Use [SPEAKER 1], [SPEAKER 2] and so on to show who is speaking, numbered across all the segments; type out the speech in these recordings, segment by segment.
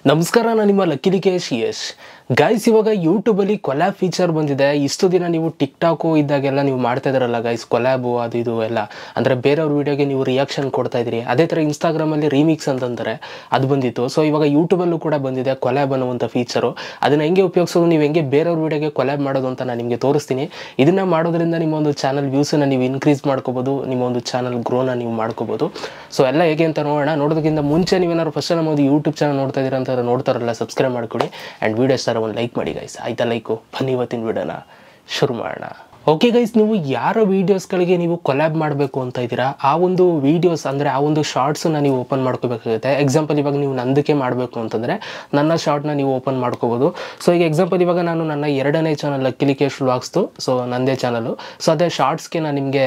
[SPEAKER 1] ನಮಸ್ಕಾರ, ನಾನು ನಿಮ್ಮ ಲಕ್ಕಿಲಿ ಯಶ್. ಗೈಸ್, ಇವಾಗ ಯೂಟ್ಯೂಬಲ್ಲಿ ಕೊಲ್ಯಾಬ್ ಫೀಚರ್ ಬಂದಿದೆ. ಇಷ್ಟು ದಿನ ನೀವು ಟಿಕ್ಟಾಕು ಇದ್ದಾಗೆಲ್ಲ ನೀವು ಮಾಡ್ತಾ ಇದ್ರಲ್ಲ ಗೈಸ್, ಕೊಲ್ಯಾಬು ಅದು ಇದು ಎಲ್ಲ, ಅಂದರೆ ಬೇರೆಯವ್ರ ವೀಡಿಯೋಗೆ ನೀವು ರಿಯಾಕ್ಷನ್ ಕೊಡ್ತಾ ಇದ್ರಿ. ಅದೇ ಥರ ಇನ್ಸ್ಟಾಗ್ರಾಮಲ್ಲಿ ರೀಮಿಕ್ಸ್ ಅಂತಂತಾರೆ, ಅದು ಬಂದಿತ್ತು. ಸೊ ಇವಾಗ ಯೂಟ್ಯೂಬಲ್ಲೂ ಕೂಡ ಬಂದಿದೆ ಕೊಲ್ಯಾಬ್ ಅನ್ನುವಂಥ ಫೀಚರು. ಅದನ್ನು ಹೆಂಗೆ ಉಪಯೋಗಿಸೋದು, ನೀವು ಹೆಂಗೆ ಬೇರೆಯವ್ರ ವೀಡಿಯೋಗೆ ಕೊಲ್ಯಾಬ್ ಮಾಡೋದು ಅಂತ ನಾನು ನಿಮಗೆ ತೋರಿಸ್ತೀನಿ. ಇದನ್ನು ಮಾಡೋದ್ರಿಂದ ನಿಮ್ಮ ಒಂದು ಚಾನಲ್ ವ್ಯೂಸನ್ನು ನೀವು ಇನ್ಕ್ರೀಸ್ ಮಾಡ್ಕೋಬೋದು, ನಿಮ್ಮ ಒಂದು ಚಾನಲ್ ಗ್ರೋನ ನೀವು ಮಾಡ್ಕೋಬೋದು. ಸೊ ಎಲ್ಲ ಹೇಗೆ ಅಂತ ನೋಡೋಣ. ನೋಡೋದಕ್ಕಿಂತ ಮುಂಚೆ ನೀವೇನಾದ್ರು ಫಸ್ಟ್ ನಮ್ಮ ಒಂದು ಯೂಟ್ಯೂಬ್ ಚಾನಲ್ ನೋಡ್ತಾ ಇದ್ದೀರಾ ಅಂತ ನೋಡ್ತಾರಲ್ಲ, ಸಬ್ಸ್ಕ್ರೈಬ್ ಮಾಡ್ಕೊಳ್ಳಿ ಆ್ಯಂಡ್ ವೀಡಿಯೋ ಇಷ್ಟ ಒಂದು ಲೈಕ್ ಮಾಡಿ ಗೈಸ್. ಆಯ್ತಾ? ಲೈಕು. ಬನ್ನಿ ಇವತ್ತಿನ ವೀಡಿಯೋನ ಶುರು ಮಾಡೋಣ. ಓಕೆ ಗೈಸ್, ನೀವು ಯಾರ ವೀಡಿಯೋಸ್ಗಳಿಗೆ ನೀವು ಕೊಲ್ಯಾಬ್ ಮಾಡಬೇಕು ಅಂತ ಇದ್ದೀರಾ, ಆ ಒಂದು ವೀಡಿಯೋಸ್ ಅಂದರೆ ಆ ಒಂದು ಶಾರ್ಟ್ಸನ್ನು ನೀವು ಓಪನ್ ಮಾಡ್ಕೋಬೇಕಾಗುತ್ತೆ. ಎಕ್ಸಾಂಪಲ್ ಇವಾಗ ನೀವು ನಂದಕ್ಕೆ ಮಾಡಬೇಕು ಅಂತಂದರೆ ನನ್ನ ಶಾರ್ಟ್ನ ನೀವು ಓಪನ್ ಮಾಡ್ಕೋಬೋದು. ಸೊ ಈಗ ಎಕ್ಸಾಂಪಲ್ ಇವಾಗ ನಾನು ನನ್ನ ಎರಡನೇ ಚಾನಲ್ ಲಕ್ಕಿಲಿ ಯಶ್ ವ್ಲಾಗ್ಸ್ದು, ಸೊ ನಂದೇ ಚಾನಲು. ಸೊ ಅದೇ ಶಾರ್ಟ್ಸ್ಗೆ ನಾನು ನಿಮಗೆ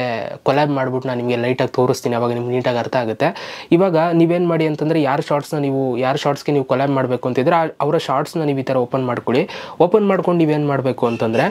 [SPEAKER 1] ಕೊಲ್ಯಾಬ್ ಮಾಡಿಬಿಟ್ಟು ನಾನು ನಿಮಗೆ ಲೈಟಾಗಿ ತೋರಿಸ್ತೀನಿ, ಅವಾಗ ನಿಮ್ಗೆ ನೀಟಾಗಿ ಅರ್ಥ ಆಗುತ್ತೆ. ಇವಾಗ ನೀವೇನು ಮಾಡಿ ಅಂತಂದರೆ ಯಾರ ಶಾರ್ಟ್ಸ್ಗೆ ನೀವು ಕೊಲ್ಯಾಬ್ ಮಾಡಬೇಕು ಅಂತಿದ್ರೆ ಅವರ ಶಾರ್ಟ್ಸ್ನ ನೀವು ಈ ಥರ ಓಪನ್ ಮಾಡ್ಕೊಳ್ಳಿ. ಓಪನ್ ಮಾಡ್ಕೊಂಡು ನೀವೇನು ಮಾಡಬೇಕು ಅಂತಂದರೆ,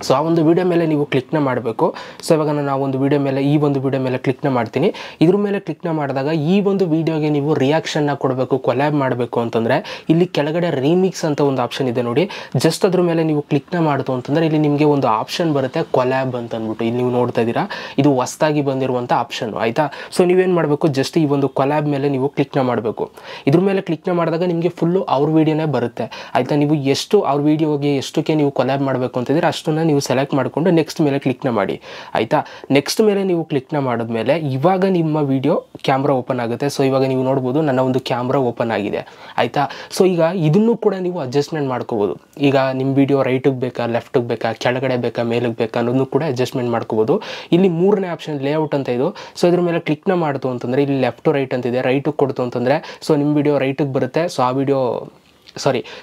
[SPEAKER 1] ಸೊ ಆ ಒಂದು ವೀಡಿಯೋ ಮೇಲೆ ನೀವು ಕ್ಲಿಕ್ನ ಮಾಡಬೇಕು. ಸೊ ಇವಾಗ ನಾನು ಆ ಒಂದು ವೀಡಿಯೋ ಮೇಲೆ, ಈ ಒಂದು ವೀಡಿಯೋ ಮೇಲೆ ಕ್ಲಿಕ್ನ ಮಾಡ್ತೀನಿ. ಇದ್ರ ಮೇಲೆ ಕ್ಲಿಕ್ನ ಮಾಡಿದಾಗ ಈ ಒಂದು ವೀಡಿಯೋಗೆ ನೀವು ರಿಯಾಕ್ಷನ್ನ ಕೊಡಬೇಕು, ಕೊಲ್ಯಾಬ್ ಮಾಡಬೇಕು ಅಂತಂದರೆ ಇಲ್ಲಿ ಕೆಳಗಡೆ ರೀಮಿಕ್ಸ್ ಅಂತ ಒಂದು ಆಪ್ಷನ್ ಇದೆ ನೋಡಿ. ಜಸ್ಟ್ ಅದ್ರ ಮೇಲೆ ನೀವು ಕ್ಲಿಕ್ನ ಮಾಡ್ತು ಅಂತಂದರೆ ಇಲ್ಲಿ ನಿಮಗೆ ಒಂದು ಆಪ್ಷನ್ ಬರುತ್ತೆ ಕೊಲ್ಯಾಬ್ ಅಂತ ಅಂದ್ಬಿಟ್ಟು. ಇಲ್ಲಿ ನೀವು ನೋಡ್ತಾ ಇದ್ದೀರಾ, ಇದು ಹೊಸದಾಗಿ ಬಂದಿರುವಂಥ ಆಪ್ಷನ್ನು. ಆಯಿತಾ? ಸೊ ನೀವೇನು ಮಾಡಬೇಕು, ಜಸ್ಟ್ ಈ ಒಂದು ಕೊಲ್ಯಾಬ್ ಮೇಲೆ ನೀವು ಕ್ಲಿಕ್ನ ಮಾಡಬೇಕು. ಇದ್ರ ಮೇಲೆ ಕ್ಲಿಕ್ನ ಮಾಡಿದಾಗ ನಿಮಗೆ ಫುಲ್ಲು ಅವ್ರ ವೀಡಿಯೋನೇ ಬರುತ್ತೆ. ಆಯಿತಾ? ನೀವು ಎಷ್ಟು ಅವ್ರ ವೀಡಿಯೋಗೆ ಎಷ್ಟಕ್ಕೆ ನೀವು ಕೊಲ್ಯಾಬ್ ಮಾಡಬೇಕು ಅಂತಿದ್ರೆ ಅಷ್ಟನ್ನು ನೀವು ಸೆಲೆಕ್ಟ್ ಮಾಡಿಕೊಂಡು ನೆಕ್ಸ್ಟ್ ಮೇಲೆ ಕ್ಲಿಕ್ನ ಮಾಡಿ. ಆಯಿತಾ? ನೆಕ್ಸ್ಟ್ ಮೇಲೆ ನೀವು ಕ್ಲಿಕ್ನ ಮಾಡಿದ್ಮೇಲೆ ಇವಾಗ ನಿಮ್ಮ ವಿಡಿಯೋ ಕ್ಯಾಮ್ರಾ ಓಪನ್ ಆಗುತ್ತೆ. ಸೊ ಇವಾಗ ನೀವು ನೋಡ್ಬೋದು ನನ್ನ ಒಂದು ಕ್ಯಾಮ್ರಾ ಓಪನ್ ಆಗಿದೆ. ಆಯಿತಾ? ಸೊ ಈಗ ಇದನ್ನು ಕೂಡ ನೀವು ಅಡ್ಜಸ್ಟ್ಮೆಂಟ್ ಮಾಡ್ಕೋಬೋದು. ಈಗ ನಿಮ್ಮ ವಿಡಿಯೋ ರೈಟಿಗೆ ಬೇಕಾ, ಲೆಫ್ಟಿಗೆ ಬೇಕಾ, ಕೆಳಗಡೆ ಬೇಕಾ, ಮೇಲಿಗೆ ಬೇಕಾ ಅನ್ನೋದನ್ನು ಕೂಡ ಅಡ್ಜಸ್ಟ್ಮೆಂಟ್ ಮಾಡ್ಕೋಬೋದು. ಇಲ್ಲಿ ಮೂರನೇ ಆಪ್ಷನ್ ಲೇಔಟ್ ಅಂತ ಇದು. ಸೊ ಇದ್ರ ಮೇಲೆ ಕ್ಲಿಕ್ನ ಮಾಡ್ತು ಅಂತಂದರೆ ಇಲ್ಲಿ ಲೆಫ್ಟ್ ರೈಟ್ ಅಂತಿದೆ. ರೈಟಿಗೆ ಕೊಡ್ತು ಅಂತಂದರೆ ಸೊ ನಿಮ್ಮ ವಿಡಿಯೋ ರೈಟಿಗೆ ಬರುತ್ತೆ.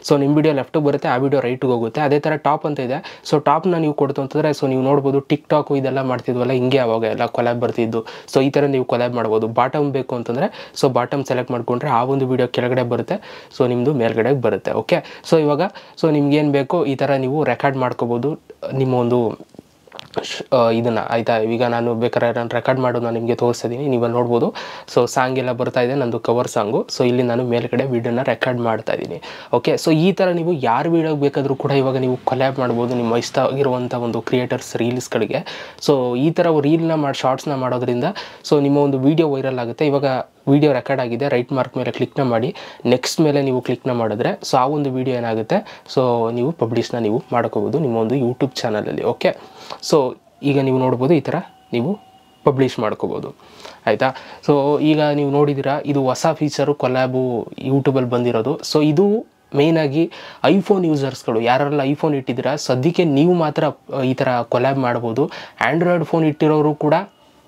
[SPEAKER 1] ಸೊ ನಿಮ್ಮ ವಿಡಿಯೋ ಲೆಫ್ಟಿಗೆ ಬರುತ್ತೆ, ಆ ವಿಡಿಯೋ ರೈಟಿಗೆ ಹೋಗುತ್ತೆ. ಅದೇ ಥರ ಟಾಪ್ ಅಂತ ಇದೆ. ಸೊ ಟಾಪ್ನ ನೀವು ಕೊಡ್ತು ಅಂತಂದರೆ ಸೊ ನೀವು ನೋಡ್ಬೋದು ಟಿಕ್ಟಾಕು ಇದೆಲ್ಲ ಮಾಡ್ತಿದ್ವಲ್ಲ, ಹಿಂಗೆ ಅವಾಗ ಎಲ್ಲ ಕೊಲ್ಯಾಬ್ ಬರ್ತಿದ್ದು. ಸೊ ಈ ಥರ ನೀವು ಕೊಲ್ಯಾಬ್ ಮಾಡ್ಬೋದು. ಬಾಟಮ್ ಬೇಕು ಅಂತಂದರೆ ಸೊ ಬಾಟಮ್ ಸೆಲೆಕ್ಟ್ ಮಾಡಿಕೊಂಡ್ರೆ ಆ ಒಂದು ವಿಡಿಯೋ ಕೆಳಗಡೆ ಬರುತ್ತೆ, ಸೊ ನಿಮ್ಮದು ಮೇಲ್ಗಡೆಗೆ ಬರುತ್ತೆ. ಓಕೆ, ಸೊ ಇವಾಗ ನಿಮ್ಗೇನು ಬೇಕೋ ಈ ಥರ ನೀವು ರೆಕಾರ್ಡ್ ಮಾಡ್ಕೋಬೋದು ನಿಮ್ಮ ಒಂದು ಇದನ್ನು. ಆಯಿತಾ? ಈಗ ನಾನು ಬೇಕಾದ್ರೆ ನಾನು ರೆಕಾರ್ಡ್ ಮಾಡೋದು ನಾನು ನಿಮಗೆ ತೋರಿಸ್ತಿದ್ದೀನಿ, ನೀವು ನೋಡ್ಬೋದು. ಸೊ ಸಾಂಗ್ ಎಲ್ಲ ಬರ್ತಾ ಇದೆ, ನಂದು ಕವರ್ ಸಾಂಗು. ಸೊ ಇಲ್ಲಿ ನಾನು ಮೇಲ್ಗಡೆ ವೀಡಿಯೋನ ರೆಕಾರ್ಡ್ ಮಾಡ್ತಾ ಇದ್ದೀನಿ. ಓಕೆ, ಸೊ ಈ ಥರ ನೀವು ಯಾರು ವೀಡಿಯೋಗೆ ಬೇಕಾದರೂ ಕೂಡ ಇವಾಗ ನೀವು ಕೊಲ್ಯಾಬ್ ಮಾಡ್ಬೋದು ನಿಮ್ಮ ಇಷ್ಟ ಆಗಿರುವಂಥ ಒಂದು ಕ್ರಿಯೇಟರ್ಸ್ ರೀಲ್ಸ್ಗಳಿಗೆ. ಸೊ ಈ ಥರ ರೀಲ್ನ ಶಾರ್ಟ್ಸ್ನ ಮಾಡೋದ್ರಿಂದ ಸೊ ನಿಮ್ಮ ಒಂದು ವೀಡಿಯೋ ವೈರಲ್ ಆಗುತ್ತೆ. ಇವಾಗ ವೀಡಿಯೋ ರೆಕಾರ್ಡ್ ಆಗಿದೆ, ರೈಟ್ ಮಾರ್ಕ್ ಮೇಲೆ ಕ್ಲಿಕ್ನ ಮಾಡಿ ನೆಕ್ಸ್ಟ್ ಮೇಲೆ ನೀವು ಕ್ಲಿಕ್ನ ಮಾಡಿದ್ರೆ ಸೊ ಆ ಒಂದು ವೀಡಿಯೋ ಏನಾಗುತ್ತೆ, ಸೊ ನೀವು ಪಬ್ಲಿಷ್ನ ನೀವು ಮಾಡ್ಕೋಬೋದು ನಿಮ್ಮ ಒಂದು ಯೂಟ್ಯೂಬ್ ಚಾನಲಲ್ಲಿ. ಓಕೆ, ಸೊ ಈಗ ನೀವು ನೋಡ್ಬೋದು ಈ ಥರ ನೀವು ಪಬ್ಲಿಷ್ ಮಾಡ್ಕೋಬೋದು. ಆಯಿತಾ? ಸೊ ಈಗ ನೀವು ನೋಡಿದ್ದೀರಾ, ಇದು ಹೊಸ ಫೀಚರು ಕೊಲ್ಯಾಬು ಯೂಟ್ಯೂಬಲ್ಲಿ ಬಂದಿರೋದು. ಸೊ ಇದು ಮೇಯ್ನಾಗಿ ಐಫೋನ್ ಯೂಸರ್ಸ್ಗಳು ಯಾರೆಲ್ಲ ಐಫೋನ್ ಇಟ್ಟಿದ್ದೀರಾ ಸದ್ಯಕ್ಕೆ ನೀವು ಮಾತ್ರ ಈ ಥರ ಕೊಲ್ಯಾಬ್ ಮಾಡ್ಬೋದು. ಆ್ಯಂಡ್ರಾಯ್ಡ್ ಫೋನ್ ಇಟ್ಟಿರೋರು ಕೂಡ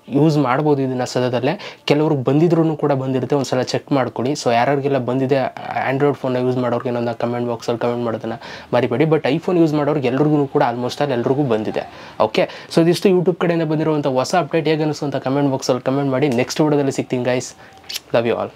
[SPEAKER 1] ಯೂಸ್ ಮಾಡ್ಬೋದು ಇದನ್ನು ಸದ್ಯದಲ್ಲೇ. ಕೆಲವ್ರಿಗೆ ಬಂದಿದ್ರೂ ಕೂಡ ಬಂದಿರುತ್ತೆ, ಒಂದು ಸಲ ಚೆಕ್ ಮಾಡ್ಕೊಳ್ಳಿ. ಸೊ ಯಾರಿಗೆಲ್ಲ ಬಂದಿದೆ ಆ್ಯಂಡ್ರಾಯ್ಡ್ ಫೋನ್ನ ಯೂಸ್ ಮಾಡೋರಿಗೆ ನನ್ನ ಕಮೆಂಟ್ ಬಾಕ್ಸಲ್ಲಿ ಕಮೆಂಟ್ ಮಾಡೋದನ್ನು ಮರಿಬೇಡಿ. ಬಟ್ ಐಫೋನ್ ಯೂಸ್ ಮಾಡೋರಿಗೆ ಎಲ್ರಿಗೂ ಕೂಡ ಆಲ್ಮೋಸ್ಟ್ ಎಲ್ರಿಗೂ ಬಂದಿದೆ. ಓಕೆ, ಸೊ ಇದಿಷ್ಟು ಯೂಟ್ಯೂಬ್ ಕಡೆಯಿಂದ ಬಂದಿರುವಂಥ ಹೊಸ ಅಪ್ಡೇಟ್ ಹೇಗೆ ಅನಿಸ್ತು ಅಂತ ಕಮೆಂಟ್ ಬಾಕ್ಸಲ್ಲಿ ಕಮೆಂಟ್ ಮಾಡಿ. ನೆಕ್ಸ್ಟ್ ವಿಡಿಯೋದಲ್ಲಿ ಸಿಗ್ತೀನಿ ಗೈಸ್. Love you all.